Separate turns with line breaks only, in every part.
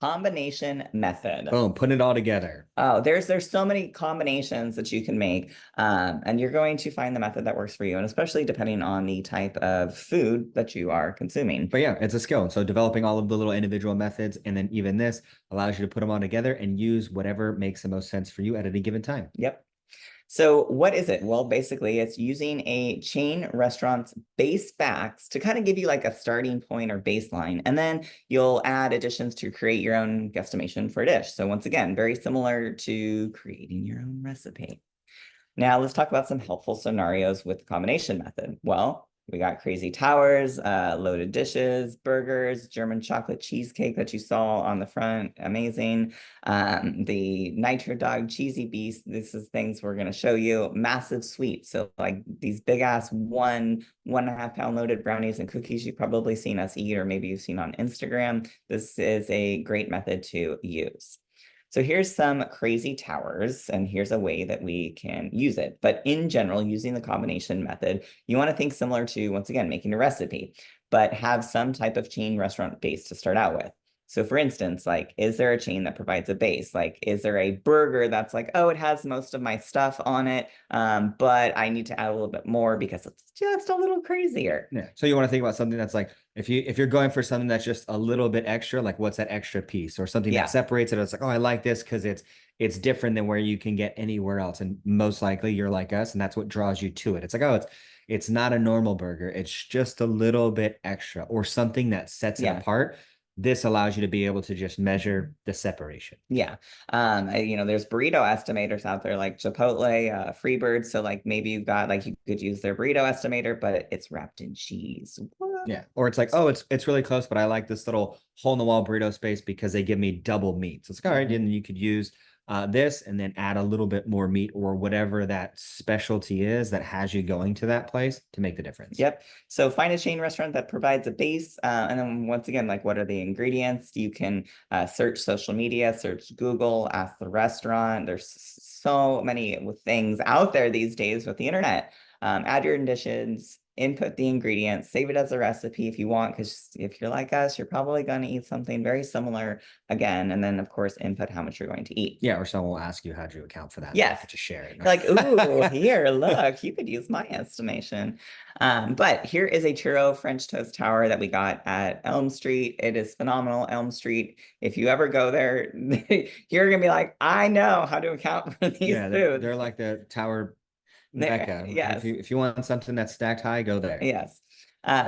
combination method.
Boom, putting it all together.
Oh, there's so many combinations that you can make, and you're going to find the method that works for you, and especially depending on the type of food that you are consuming.
But yeah, it's a skill. So developing all of the little individual methods, and then even this allows you to put them all together and use whatever makes the most sense for you at any given time.
Yep. So what is it? Well, basically, it's using a chain restaurant's base facts to kind of give you like a starting point or baseline, and then you'll add additions to create your own guesstimation for a dish. So once again, very similar to creating your own recipe. Now let's talk about some helpful scenarios with the combination method. Well, we got crazy towers, loaded dishes, burgers, German chocolate cheesecake that you saw on the front, amazing. The nitro dog cheesy beast, this is things we're gonna show you. Massive sweet, so like these big ass 1.5 pound loaded brownies and cookies you've probably seen us eat, or maybe you've seen on Instagram. This is a great method to use. So here's some crazy towers, and here's a way that we can use it. But in general, using the combination method, you want to think similar to, once again, making a recipe, but have some type of chain restaurant base to start out with. So for instance, like, is there a chain that provides a base? Like, is there a burger that's like, oh, it has most of my stuff on it, but I need to add a little bit more because it's just a little crazier.
Yeah. So you want to think about something that's like, if you're going for something that's just a little bit extra, like what's that extra piece, or something that separates it. It's like, oh, I like this because it's different than where you can get anywhere else. And most likely you're like us, and that's what draws you to it. It's like, oh, it's not a normal burger. It's just a little bit extra, or something that sets it apart. This allows you to be able to just measure the separation.
Yeah. There's burrito estimators out there like Chipotle, Freebird. So like maybe you've got like you could use their burrito estimator, but it's wrapped in cheese. What?
Yeah. Or it's like, oh, it's really close, but I like this little hole in the wall burrito space because they give me double meat. So it's like, all right, and you could use this and then add a little bit more meat or whatever that specialty is that has you going to that place to make the difference.
Yep. So find a chain restaurant that provides a base. And then once again, like what are the ingredients? You can search social media, search Google, ask the restaurant. There's so many things out there these days with the internet. Add your additions, input the ingredients, save it as a recipe if you want, because if you're like us, you're probably going to eat something very similar again. And then, of course, input how much you're going to eat.
Yeah, or someone will ask you, how'd you account for that?
Yes.
To share it.
Like, ooh, here, look, you could use my estimation. But here is a churro French toast tower that we got at Elm Street. It is phenomenal, Elm Street. If you ever go there, you're going to be like, I know how to account for these foods.
They're like the tower Becca.
Yes.
If you want something that's stacked high, go there.
Yes.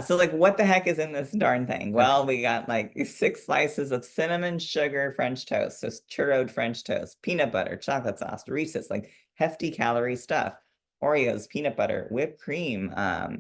So like what the heck is in this darn thing? Well, we got like 6 slices of cinnamon sugar French toast, so churroed French toast, peanut butter, chocolate sauce, Reese's, like hefty calorie stuff, Oreos, peanut butter, whipped cream,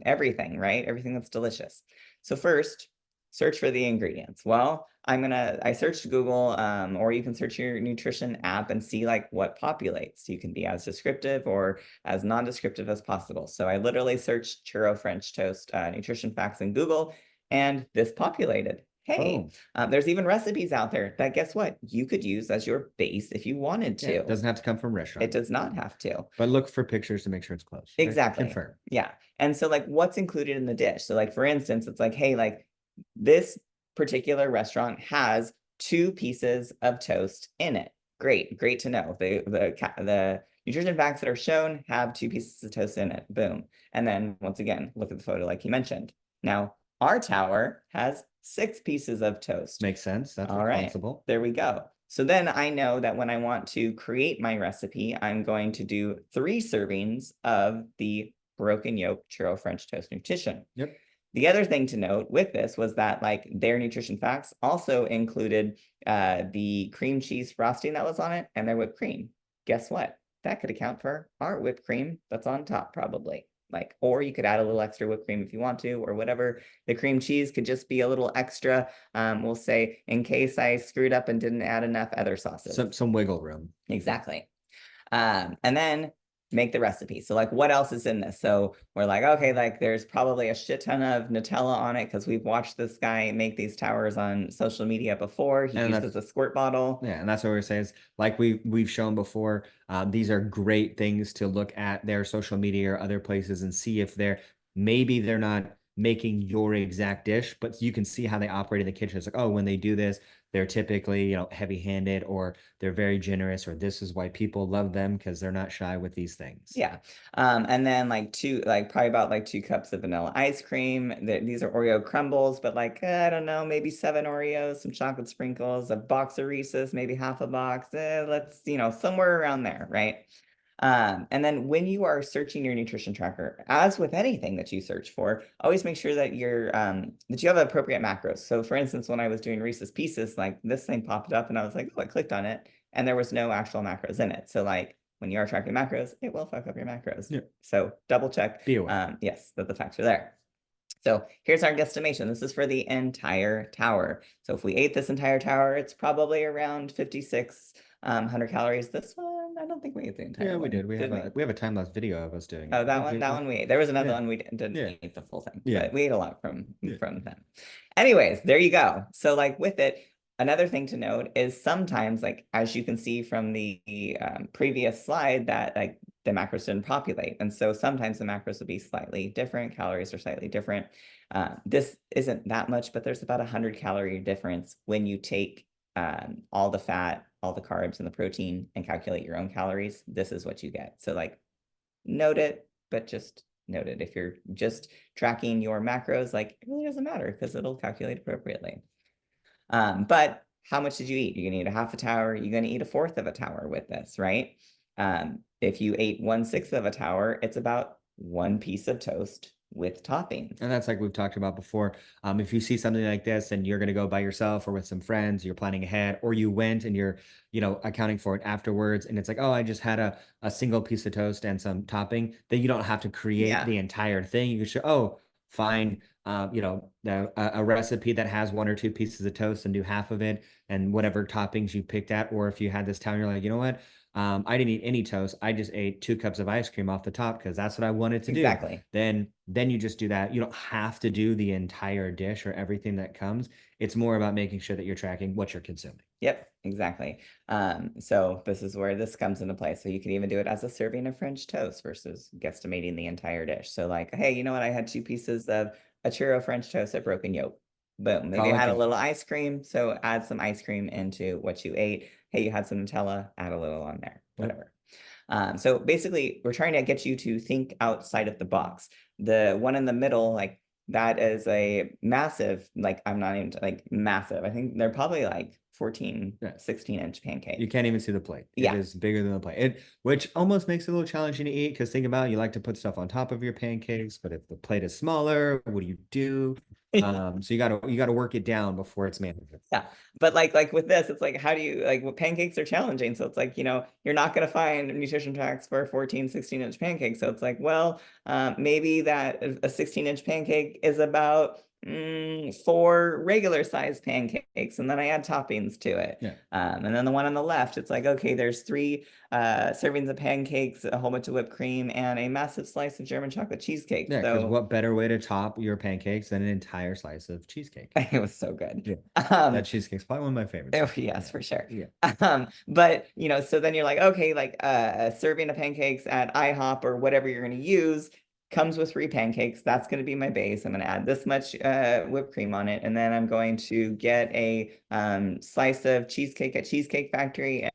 everything, right? Everything that's delicious. So first, search for the ingredients. Well, I searched Google, or you can search your nutrition app and see like what populates. You can be as descriptive or as non-descriptive as possible. So I literally searched churro French toast nutrition facts in Google, and this populated. Hey, there's even recipes out there that, guess what, you could use as your base if you wanted to.
It doesn't have to come from a restaurant.
It does not have to.
But look for pictures to make sure it's close.
Exactly.
Confirm.
Yeah. And so like what's included in the dish? So like, for instance, it's like, hey, like this particular restaurant has 2 pieces of toast in it. Great to know. The nutrition facts that are shown have 2 pieces of toast in it. Boom. And then once again, look at the photo like you mentioned. Now, our tower has 6 pieces of toast.
Makes sense. That's
all
responsible.
Right. There we go. So then I know that when I want to create my recipe, I'm going to do 3 servings of the broken yolk churro French toast nutrition.
Yep.
The other thing to note with this was that like their nutrition facts also included the cream cheese frosting that was on it and their whipped cream. Guess what? That could account for our whipped cream that's on top probably. Like, or you could add a little extra whipped cream if you want to, or whatever. The cream cheese could just be a little extra. We'll say in case I screwed up and didn't add enough other sauces.
Some wiggle room.
Exactly. And then make the recipe. So like what else is in this? So we're like, okay, like there's probably a shit ton of Nutella on it because we've watched this guy make these towers on social media before. He uses a squirt bottle.
Yeah, and that's what we're saying is like we've shown before. These are great things to look at their social media or other places and see if they're not making your exact dish, but you can see how they operate in the kitchen. It's like, oh, when they do this, they're typically, heavy-handed, or they're very generous, or this is why people love them because they're not shy with these things.
Yeah. And then probably about like 2 cups of vanilla ice cream. These are Oreo crumbles, but like, I don't know, maybe 7 Oreos, some chocolate sprinkles, a box of Reese's, maybe half a box. Let's, somewhere around there, right? And then when you are searching your nutrition tracker, as with anything that you search for, always make sure that that you have appropriate macros. So for instance, when I was doing Reese's Pieces, like this thing popped up and I was like, oh, I clicked on it and there was no actual macros in it. So like when you are tracking macros, it will fuck up your macros.
Yeah.
So double check.
Be aware.
Yes, that the facts are there. So here's our guesstimation. This is for the entire tower. So if we ate this entire tower, it's probably around 5,600 calories. This one, I don't think we ate the entire
Yeah,
one.
we did. We have a time lapse video of us doing it.
Oh, that one we ate. There was another one we didn't
Yeah.
eat the full thing,
Yeah.
but we ate a lot from them. Anyways, there you go. So like with it, another thing to note is sometimes, like as you can see from the previous slide, that like the macros didn't populate, and so sometimes the macros will be slightly different. Calories are slightly different. This isn't that much, but there's about 100-calorie difference when you take all the fat, all the carbs, and the protein and calculate your own calories. This is what you get. So like note it, but just note it. If you're just tracking your macros, like it really doesn't matter because it'll calculate appropriately. But how much did you eat? You're gonna eat a half a tower, you're gonna eat a fourth of a tower with this, right? If you ate 1/6 of a tower, it's about 1 piece of toast with toppings.
And that's like we've talked about before. If you see something like this and you're going to go by yourself or with some friends, you're planning ahead, or you went and you're, accounting for it afterwards, and it's like, oh, I just had a single piece of toast and some topping, then you don't have to create the entire thing. You can show, oh, find, a recipe that has 1 or 2 pieces of toast and do half of it and whatever toppings you picked at. Or if you had this town, you're like, you know what? I didn't eat any toast. I just ate 2 cups of ice cream off the top because that's what I wanted to do.
Exactly.
Then you just do that. You don't have to do the entire dish or everything that comes. It's more about making sure that you're tracking what you're consuming.
Yep, exactly. So this is where this comes into play. So you can even do it as a serving of French toast versus guesstimating the entire dish. So like, hey, you know what? I had 2 pieces of a churro French toast at broken yolk. Boom. Maybe you had a little ice cream. So add some ice cream into what you ate. Hey, you had some Nutella, add a little on there, whatever. So basically, we're trying to get you to think outside of the box. The one in the middle, like that is a massive, like I'm not even like massive. I think they're probably like 14, 16-inch pancake.
You can't even see the plate.
Yeah.
It is bigger than the plate. Which almost makes it a little challenging to eat because think about it, you like to put stuff on top of your pancakes, but if the plate is smaller, what do you do? So you gotta work it down before it's manageable.
Yeah, but like with this, it's like how do you with pancakes are challenging. So it's like, you're not gonna find nutrition tracks for 14, 16-inch pancakes. So it's like, well, maybe that a 16-inch pancake is about 4 regular sized pancakes, and then I add toppings to it.
Yeah.
And then the one on the left, it's like, okay, there's 3 servings of pancakes, a whole bunch of whipped cream, and a massive slice of German chocolate cheesecake.
Yeah, because what better way to top your pancakes than an entire slice of cheesecake?
It was so good.
Yeah. That cheesecake's probably one of my favorites.
Oh, yes, for sure. Yeah. But so then you're like, okay, like a serving of pancakes at IHOP or whatever you're going to use comes with 3 pancakes. That's going to be my base. I'm going to add this much whipped cream on it, and then I'm going to get a slice of cheesecake at Cheesecake Factory,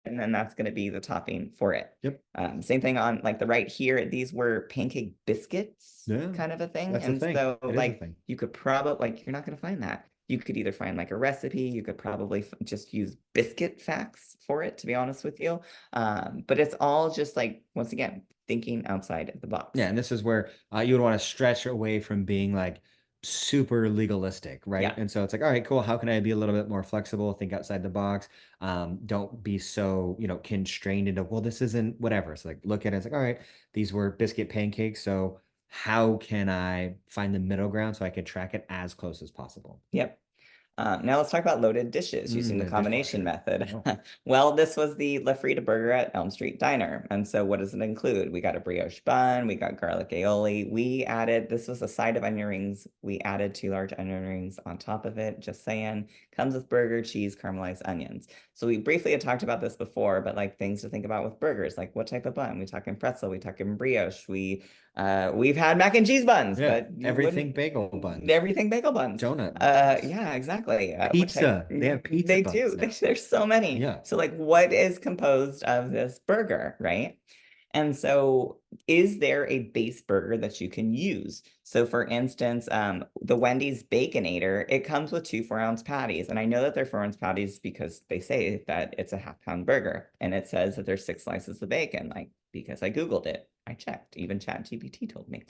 and then that's going to be the topping for it.
Yep.
Same thing on like the right here. These were pancake biscuits, kind of a thing.
That's
and
a thing.
So
like
you could probably you're not going to find that. You could either find like a recipe. You could probably just use biscuit facts for it, to be honest with you. But it's all just like, once again, thinking outside of the box.
Yeah, and this is where you would want to stretch away from being like super legalistic, right?
Yeah.
And so it's like, all right, cool. How can I be a little bit more flexible? Think outside the box. Don't be so, constrained into, well, this isn't whatever. So like look at it, it's like, all right, these were biscuit pancakes. So how can I find the middle ground so I can track it as close as possible?
Yep. Now let's talk about loaded dishes using the combination method. Well, this was the La Frita burger at Elm Street Diner. And so what does it include? We got a brioche bun, we got garlic aioli. This was a side of onion rings. We added 2 large onion rings on top of it, just saying, comes with burger, cheese, caramelized onions. So we briefly had talked about this before, but like things to think about with burgers, like what type of bun? We talking pretzel, we talking brioche, we've had mac and cheese buns,
Yeah,
but you
everything
wouldn't
bagel buns,
everything bagel buns.
donut buns,
Yeah, exactly. What type?
pizza. They have pizza
They
buns
do.
now.
There's so many.
Yeah.
So like what is composed of this burger, right? And so is there a base burger that you can use? So for instance, the Wendy's Baconator, it comes with 2 4-ounce patties. And I know that they're 4-ounce patties because they say that it's a half-pound burger. And it says that there's 6 slices of bacon, like because I Googled it. I checked. Even ChatGPT told me.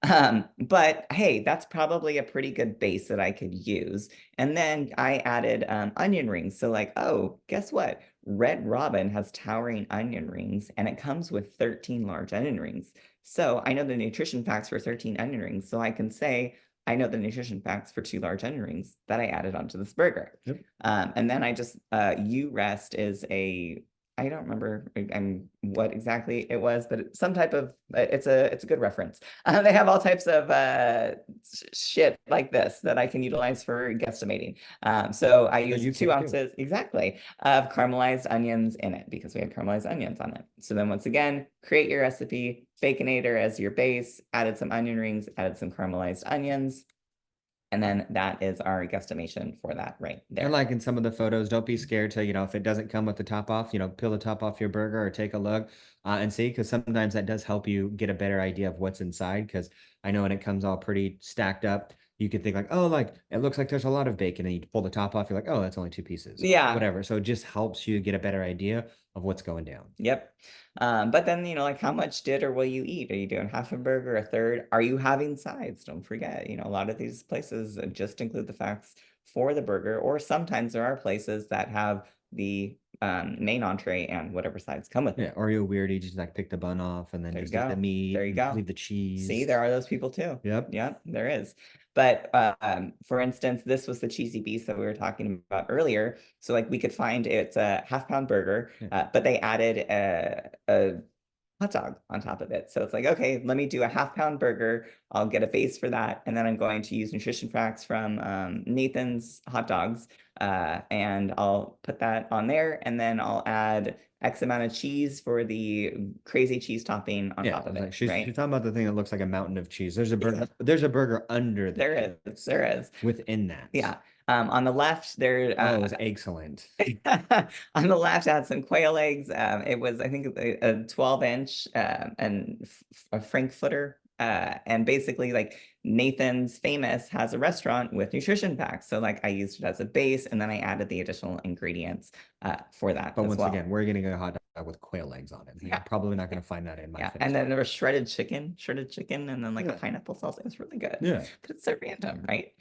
But hey, that's probably a pretty good base that I could use. And then I added onion rings. So like, oh, guess what? Red Robin has towering onion rings and it comes with 13 large onion rings. So I know the nutrition facts for 13 onion rings. So I can say, I know the nutrition facts for 2 large onion rings that I added onto this burger.
Yep.
And then I just, U-Rest is I don't remember what exactly it was, but some type of, it's a good reference. They have all types of shit like this that I can utilize for guesstimating. So I
So
use
you
2 ounces exactly of caramelized onions in it because we had caramelized onions on it. So then once again, create your recipe, Baconator as your base, added some onion rings, added some caramelized onions. And then that is our guesstimation for that right there.
And like in some of the photos, don't be scared to, if it doesn't come with the top off, peel the top off your burger or take a look and see, because sometimes that does help you get a better idea of what's inside. Because I know when it comes all pretty stacked up, you could think like, oh, like it looks like there's a lot of bacon, and you pull the top off, you're like, oh, that's only 2 pieces,
Yeah.
whatever. So it just helps you get a better idea of what's going down.
Yep. But then, like how much did or will you eat? Are you doing half a burger, a third? Are you having sides? Don't forget, a lot of these places just include the facts for the burger, or sometimes there are places that have the main entree and whatever sides come with
Yeah,
it.
are you weird? You just like pick the bun off and then
There you
just eat the
go.
meat
There you
and
go.
leave the cheese.
See, there are those people too.
Yep.
Yep, there is. But for instance, this was the cheesy beast that we were talking about earlier. So like we could find it's a half-pound burger, but they added a hot dog on top of it. So it's like, okay, let me do a half-pound burger. I'll get a base for that. And then I'm going to use nutrition facts from Nathan's hot dogs. And I'll put that on there. And then I'll add X amount of cheese for the crazy cheese topping on top of it.
Like she's
right?
talking about the thing that looks like a mountain of cheese. There's a burger. There's a burger under
there is.
within that.
Yeah. On the left, there.
Oh, it's excellent.
On the left, I had some quail eggs. It was, I think, a 12-inch and a Frankfurter. And basically, like Nathan's Famous has a restaurant with nutrition facts. So, like, I used it as a base, and then I added the additional ingredients for that.
But once again, we're getting a hot dog with quail eggs on it. Yeah. You're probably not going to find that in my.
And then there was shredded chicken, and then like a pineapple sauce. It was really good.
Yeah.
But it's so random, right?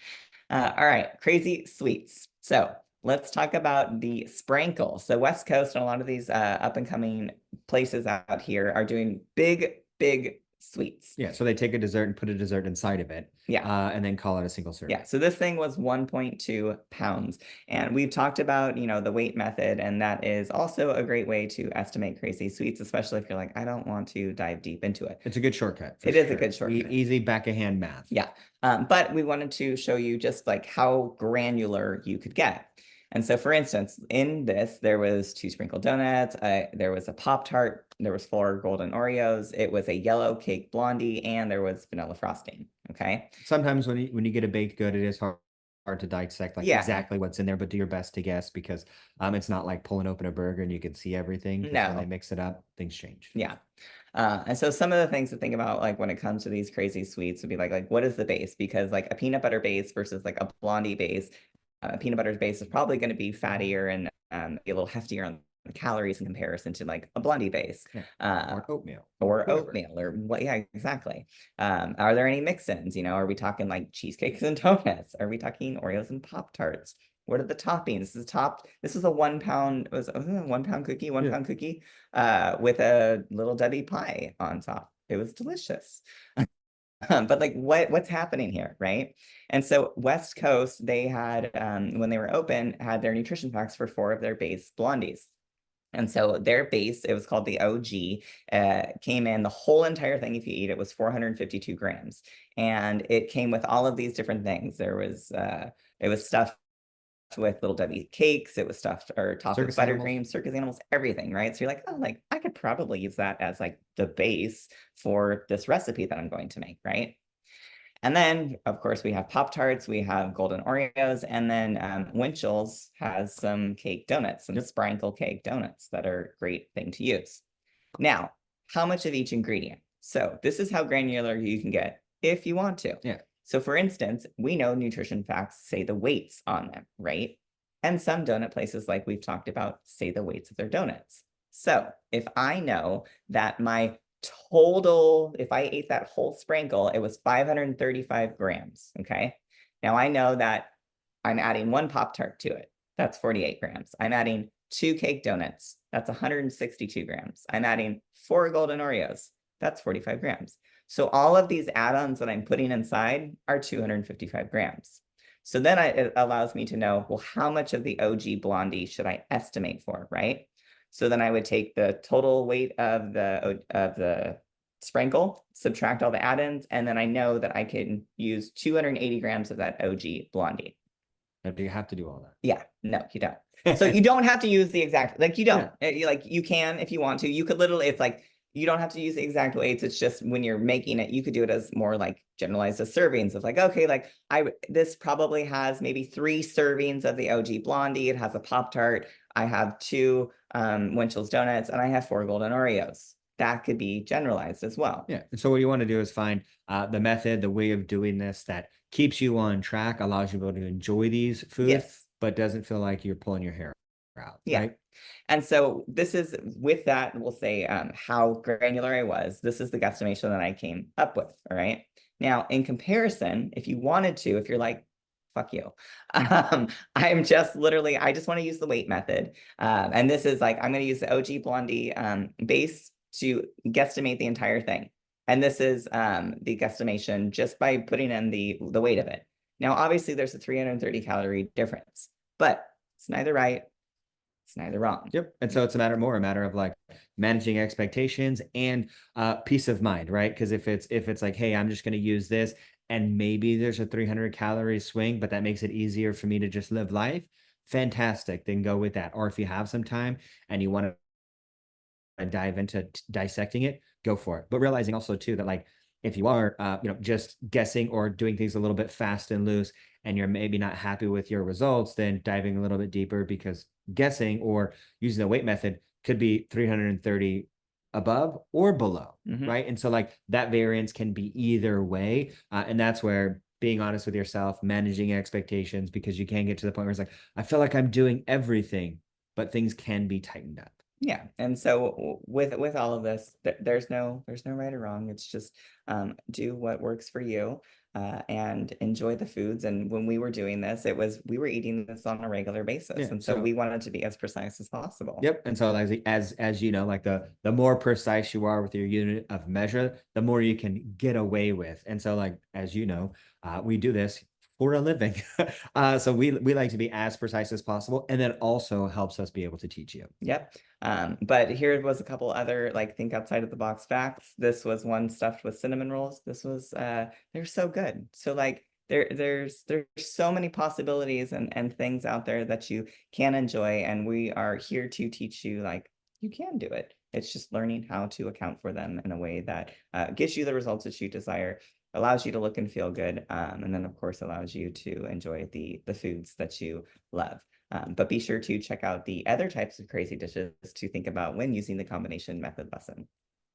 All right, crazy sweets. So let's talk about the sprinkle. So West Coast and a lot of these up and coming places out here are doing big sweets.
Yeah, so they take a dessert and put a dessert inside of it.
Yeah.
And then call it a single serving.
Yeah, so this thing was 1.2 pounds. And we've talked about, the weight method, and that is also a great way to estimate crazy sweets, especially if you're like, I don't want to dive deep into it.
It's a good shortcut.
It is a good shortcut.
Easy back of hand math.
Yeah. But we wanted to show you just like how granular you could get. And so, for instance, in this, there was 2 sprinkled donuts, there was a Pop-Tart, there was 4 golden Oreos, it was a yellow cake blondie, and there was vanilla frosting, okay?
Sometimes when you get a baked good, it is hard to dissect exactly what's in there, but do your best to guess, because it's not like pulling open a burger and you can see everything. No. When they mix it up, things change.
Yeah. And so some of the things to think about, like when it comes to these crazy sweets, would be like what is the base? Because like a peanut butter base versus like a blondie base, peanut butter base is probably going to be fattier and be a little heftier on the calories in comparison to like a blondie base.
Or oatmeal.
Or oatmeal, or what? Yeah, exactly. Are there any mix-ins? Are we talking like cheesecakes and donuts? Are we talking Oreos and Pop-Tarts? What are the toppings? This is a 1 pound, was a 1 pound cookie, 1 pound cookie, with a little Debbie pie on top. It was delicious. But like what's happening here, right? And so West Coast, they had, when they were open, had their nutrition facts for 4 of their base blondies. And so their base, it was called the OG, came in, the whole entire thing, if you eat it, was 452 grams. And it came with all of these different things. There was, it was stuff with Little Debbie cakes. It was stuffed or topped with
Circus animals.
buttercream, circus animals, everything, right? So you're like, oh, like I could probably use that as like the base for this recipe that I'm going to make, right? And then, of course, we have Pop Tarts, we have Golden Oreos, and then Winchell's has some cake donuts, some sprinkle cake donuts that are a great thing to use. Now, how much of each ingredient? So this is how granular you can get if you want to.
Yeah.
So for instance, we know nutrition facts say the weights on them, right? And some donut places, like we've talked about, say the weights of their donuts. So if I know that my total, if I ate that whole sprinkle, it was 535 grams, okay? Now I know that I'm adding one Pop-Tart to it. That's 48 grams. I'm adding 2 cake donuts. That's 162 grams. I'm adding 4 golden Oreos. That's 45 grams. So all of these add-ons that I'm putting inside are 255 grams. So then it allows me to know, well, how much of the OG Blondie should I estimate for, right? So then I would take the total weight of the sprinkle, subtract all the add-ins, and then I know that I can use 280 grams of that OG Blondie.
Now, do you have to do all that?
Yeah, no, you don't. So you don't have to use the exact, like you don't, like you can if you want to. You could literally, it's like, you don't have to use the exact weights. It's just when you're making it, you could do it as more like generalized as servings of like, okay, like this probably has maybe 3 servings of the OG Blondie. It has a Pop-Tart. I have 2 Winchell's donuts and I have 4 golden Oreos. That could be generalized as well.
Yeah. And so what you want to do is find the method, the way of doing this that keeps you on track, allows you to be able to enjoy these foods, but doesn't feel like you're pulling your hair out.
Yeah.
Right?
And so this is with that, we'll say how granular I was. This is the guesstimation that I came up with. All right. Now, in comparison, if you wanted to, if you're like, fuck you, I'm just literally, I just want to use the weight method. And this is like, I'm going to use the OG Blondie base to guesstimate the entire thing. And this is the guesstimation just by putting in the weight of it. Now, obviously, there's a 330 calorie difference, but it's neither right. It's neither wrong.
Yep. And so it's a matter of like managing expectations and peace of mind, right? Because if it's like, hey, I'm just going to use this and maybe there's a 300 calorie swing, but that makes it easier for me to just live life, fantastic, then go with that. Or if you have some time and you want to dive into dissecting it, go for it. But realizing also too that like if you are just guessing or doing things a little bit fast and loose and you're maybe not happy with your results, then diving a little bit deeper, because guessing or using the weight method could be 330 above or below, right? And so like that variance can be either way. And that's where being honest with yourself, managing expectations, because you can get to the point where it's like, I feel like I'm doing everything, but things can be tightened up.
Yeah. And so with all of this, there's no right or wrong. It's just do what works for you and enjoy the foods. And when we were doing this, we were eating this on a regular basis.
Yeah,
and so we wanted to be as precise as possible.
Yep. And so as you know, like the more precise you are with your unit of measure, the more you can get away with. And so like, as you know, we do this for a living. So we like to be as precise as possible. And that also helps us be able to teach you.
Yep. But here was a couple other like think outside of the box facts. This was one stuffed with cinnamon rolls. This was they're so good. So like there's so many possibilities and things out there that you can enjoy, and we are here to teach you like you can do it. It's just learning how to account for them in a way that gets you the results that you desire, allows you to look and feel good, and then of course allows you to enjoy the foods that you love. But be sure to check out the other types of crazy dishes to think about when using the combination method lesson.